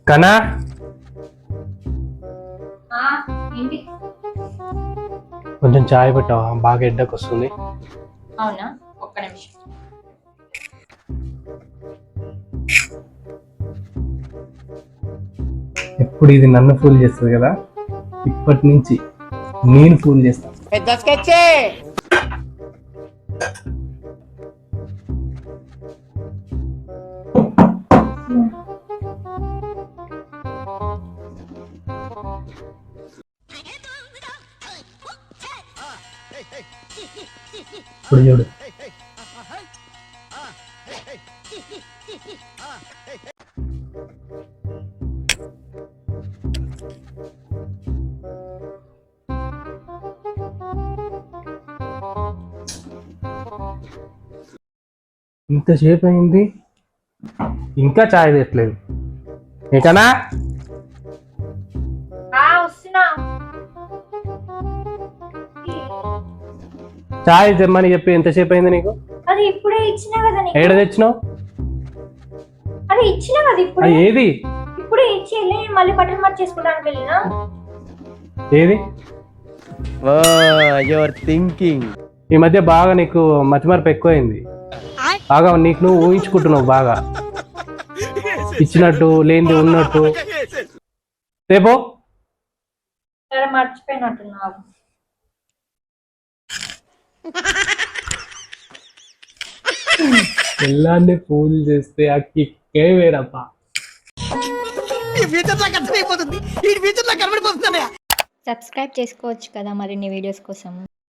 కనా ఏంటి? కొంచెం చాయ్ పెట్టావా, బాగా ఎడ్డకు వస్తుంది. అవునా, ఒక్క నిమిషం. ఎప్పుడు ఇది నన్ను ఫూల్ చేస్తుంది కదా, ఇప్పటి నుంచి నేను ఫూల్ చేస్తాను. ఇప్పుడు చూడు, ఇంతసేపు అయింది ఇంకా చాయ్ తెట్లేదు. ఏకనా వస్తున్నా. చాయ్ తెమ్మని చెప్పి ఎంతసేపు అయింది నీకు? అది ఇప్పుడే ఇచ్చినా కదా నీకు. ఏడ తెచ్చినావు? అది ఇచ్చినా కదా ఇప్పుడే. ఏది ఇప్పుడే ఇచ్చి వెళ్ళి మళ్ళీ బట్టలు మార్చి చేసుకుంటానికి వెళ్ళినా. ఏది? Your thinking. ఈ మధ్య బాగా నీకు మతిమరపు ఎక్కువైంది. బాగా నీకు నువ్వు ఊహించుకుంటున్నావు, బాగా ఇచ్చినట్టు లేనిది ఉన్నట్టు. రేపో సరే, మర్చిపోయినట్టున్నావు. పిల్లాన్ని పూజ చేస్తే ఆ కిక్కే వేరప్ప. సబ్స్క్రైబ్ చేసుకోవచ్చు కదా మరిన్ని వీడియోస్ కోసం.